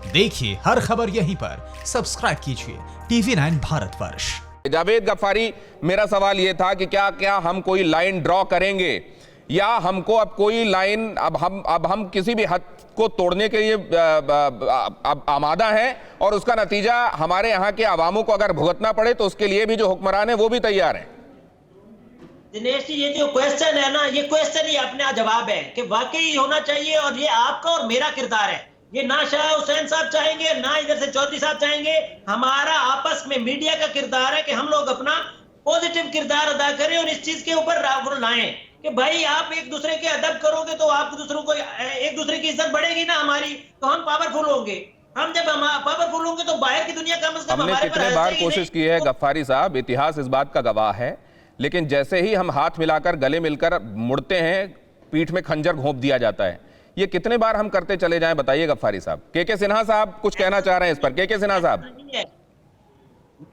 देखिए हर खबर यहीं पर, सब्सक्राइब कीजिए TV9 भारतवर्ष। जावेद गफ्फारी, मेरा सवाल यह था कि क्या क्या हम कोई लाइन ड्रॉ करेंगे या हमको अब कोई लाइन अब हम किसी भी हद को तोड़ने के लिए आमादा हैं और उसका नतीजा हमारे यहाँ के अवामों को अगर भुगतना पड़े तो उसके लिए भी जो हुक्मरान है वो भी तैयार हैं। दिनेश जी, ये जो क्वेश्चन है ना, ये क्वेश्चन ही अपना जवाब है कि वाकई होना चाहिए और ये आपका और मेरा किरदार है। ये ना शाह हुसैन साहब चाहेंगे, ना इधर से चौधरी साहब चाहेंगे। हमारा आपस में मीडिया का किरदार है कि हम लोग अपना पॉजिटिव किरदार अदा करें और इस चीज के ऊपर लाएं कि भाई आप एक दूसरे के अदब करोगे तो आप दूसरों को एक दूसरे की इज्जत बढ़ेगी ना हमारी, तो हम पावरफुल होंगे। हम जब पावरफुल होंगे तो बाहर की दुनिया कम से कम हमारे पर कितने बार कोशिश की है गफ्फारी साहब, इतिहास इस बात का गवाह है, लेकिन जैसे ही हम हाथ मिलाकर गले मिलकर मुड़ते हैं पीठ में खंजर घोंप दिया जाता है। ये कितने बार हम करते चले जाएं, बताइए गफ्फारी साहब। के सिन्हा साहब कुछ कहना चाह रहे हैं इस पर। के सिन्हा साहब,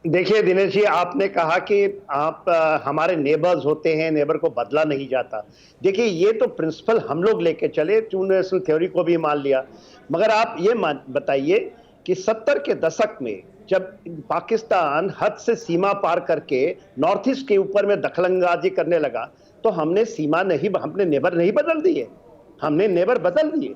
देखिए दिनेश जी, आपने कहा कि आप हमारे नेबर्स होते हैं, नेबर को बदला नहीं जाता। देखिए ये तो प्रिंसिपल हम लोग लेके चले, टू नेशनल थ्योरी को भी मान लिया, मगर आप ये बताइए कि 70 के दशक में जब पाकिस्तान हद से सीमा पार करके नॉर्थ ईस्ट के ऊपर में दखलंदाजी करने लगा तो हमने हमने नेबर नहीं बदल दिए, हमने नेबर बदल दिए।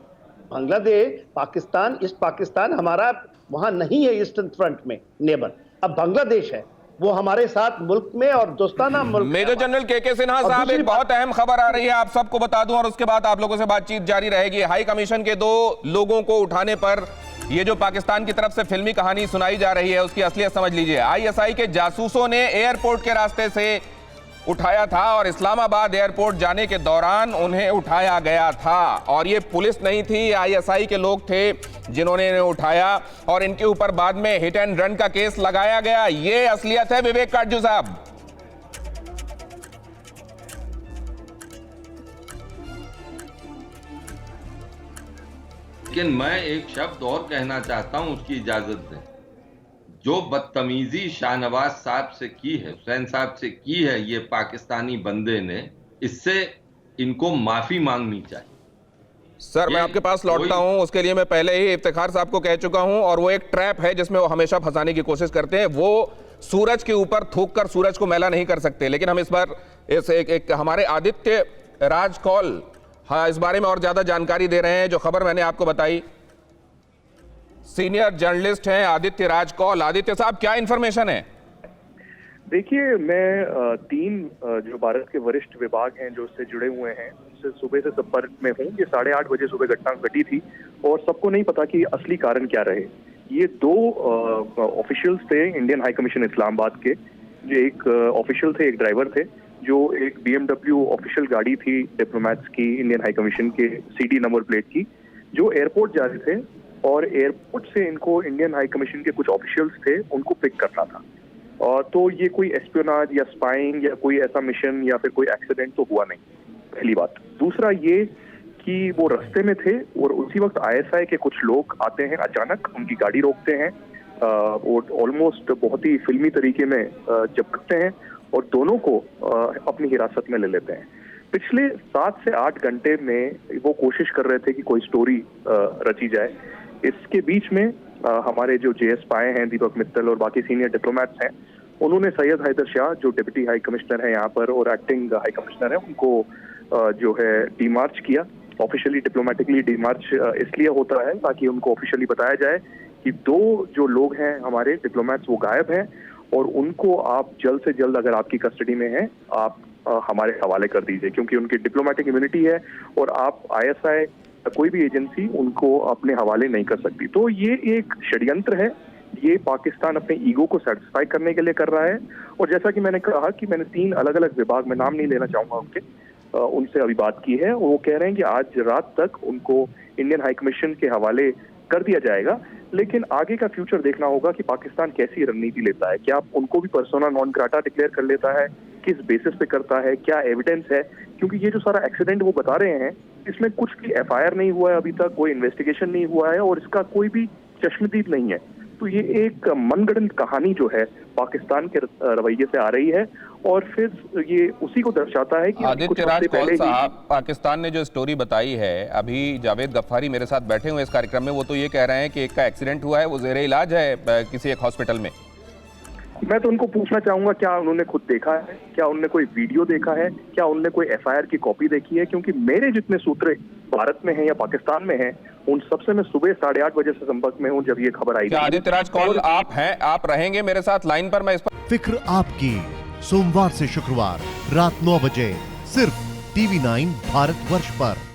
बांग्लादेश, पाकिस्तान, ईस्ट पाकिस्तान हमारा वहां नहीं है ईस्टर्न फ्रंट में नेबर, अब बांग्लादेश है, वो हमारे साथ मुल्क में और दोस्ताना मुल्क। मेजर जनरल के सिन्हा साहब, एक बहुत अहम खबर आ रही है, आप सबको बता दूं और उसके बाद आप लोगों से बातचीत जारी रहेगी। हाई कमीशन के 2 लोगों को उठाने पर ये जो पाकिस्तान की तरफ से फिल्मी कहानी सुनाई जा रही है उसकी असलियत समझ लीजिए। ISI के जासूसों ने एयरपोर्ट के रास्ते से उठाया था और इस्लामाबाद एयरपोर्ट जाने के दौरान उन्हें उठाया गया था और ये पुलिस नहीं थी, ISI के लोग थे जिन्होंने इन्हें उठाया और इनके ऊपर बाद में हिट एंड रन का केस लगाया गया। ये असलियत है विवेक काटजू साहब। लेकिन मैं एक शब्द और कहना चाहता हूं, उसकी इजाजत दें। जो बदतमीजी शाहनवाज साहब से की है, हुसैन साहब से की है ये पाकिस्तानी बंदे ने, इससे इनको माफी मांगनी चाहिए। सर मैं आपके पास लौटता हूं, उसके लिए मैं पहले ही इफ्तिखार साहब को कह चुका हूं और वो एक ट्रैप है जिसमें वो हमेशा फंसाने की कोशिश करते हैं। वो सूरज के ऊपर थूक कर सूरज को मैला नहीं कर सकते, लेकिन हम इस बार एक हमारे आदित्य राज कौल इस बारे में और ज्यादा जानकारी दे रहे हैं। जो खबर मैंने आपको बताई, सीनियर जर्नलिस्ट हैं आदित्य राज कौल। आदित्य साहब, क्या इंफॉर्मेशन है? देखिए, मैं 3 जो भारत के वरिष्ठ विभाग हैं जो इससे जुड़े हुए हैं उनसे सुबह से संपर्क में हूँ। ये 8:30 बजे सुबह घटना घटी थी और सबको नहीं पता कि असली कारण क्या रहे। ये 2 ऑफिशियल्स थे इंडियन हाई कमीशन इस्लामाबाद के, जो एक ऑफिशियल थे, एक ड्राइवर थे, जो एक BMW ऑफिशियल गाड़ी थी डिप्लोमेट्स की इंडियन हाई कमीशन के CD नंबर प्लेट की, जो एयरपोर्ट जा रहे थे और एयरपोर्ट से इनको इंडियन हाई कमीशन के कुछ ऑफिशियल्स थे उनको पिक करना था। तो ये कोई एस्पियोनाज या स्पाइंग या कोई ऐसा मिशन या फिर कोई एक्सीडेंट तो हुआ नहीं, पहली बात। दूसरा ये कि वो रास्ते में थे और उसी वक्त ISI के कुछ लोग आते हैं, अचानक उनकी गाड़ी रोकते हैं और ऑलमोस्ट बहुत ही फिल्मी तरीके में झपटते हैं और दोनों को अपनी हिरासत में ले लेते हैं। पिछले 7 से 8 घंटे में वो कोशिश कर रहे थे कि कोई स्टोरी रची जाए। इसके बीच में हमारे जो JS पाए हैं, दीपक मित्तल और बाकी सीनियर डिप्लोमेट्स हैं, उन्होंने सैयद हैदर शाह जो डिप्टी हाई कमिश्नर है यहाँ पर और एक्टिंग हाई कमिश्नर है, उनको जो है डीमार्च किया। ऑफिशियली डिप्लोमेटिकली डीमार्च इसलिए होता है ताकि उनको ऑफिशियली बताया जाए कि 2 जो लोग हैं हमारे डिप्लोमेट्स वो गायब हैं और उनको आप जल्द से जल्द, अगर आपकी कस्टडी में है, आप हमारे हवाले कर दीजिए, क्योंकि उनकी डिप्लोमेटिक इम्यूनिटी है और आप ISI कोई भी एजेंसी उनको अपने हवाले नहीं कर सकती। तो ये एक षड्यंत्र है, ये पाकिस्तान अपने ईगो को सेटिस्फाई करने के लिए कर रहा है। और जैसा कि मैंने कहा कि मैंने 3 अलग अलग विभाग में, नाम नहीं लेना चाहूंगा उनसे अभी बात की है, वो कह रहे हैं कि आज रात तक उनको इंडियन हाई कमीशन के हवाले कर दिया जाएगा। लेकिन आगे का फ्यूचर देखना होगा कि पाकिस्तान कैसी रणनीति लेता है, क्या उनको भी पर्सोना नॉन ग्राटा डिक्लेयर कर लेता है, किस बेसिस पे करता है, क्या एविडेंस है, क्योंकि ये जो सारा एक्सीडेंट वो बता रहे हैं इसमें कुछ भी FIR नहीं हुआ है अभी तक, कोई इन्वेस्टिगेशन नहीं हुआ है और इसका कोई भी चश्मदीद नहीं है। तो ये एक मनगढ़ंत कहानी जो है पाकिस्तान के रवैये से आ रही है और फिर ये उसी को दर्शाता है कि कुछ आदित्य राज हफ्ते कौल पहले ही साहब, पाकिस्तान ने जो स्टोरी बताई है, अभी जावेद गफ्फारी मेरे साथ बैठे हुए इस कार्यक्रम में, वो तो ये कह रहे हैं कि एक का एक्सीडेंट हुआ है, वो जेरे इलाज है किसी एक हॉस्पिटल में। मैं तो उनको पूछना चाहूंगा, क्या उन्होंने खुद देखा है, क्या उन्होंने कोई वीडियो देखा है, क्या उन्होंने कोई एफआईआर की कॉपी देखी है? क्योंकि मेरे जितने सूत्र भारत में हैं या पाकिस्तान में हैं, उन सबसे मैं सुबह 8:30 बजे से संपर्क में हूं जब ये खबर आई। आदित्य राज कौल आप हैं, आप रहेंगे मेरे साथ लाइन पर? मैं इस पर फिक्र आपकी, सोमवार से शुक्रवार रात 9 बजे सिर्फ TV9 भारतवर्ष पर।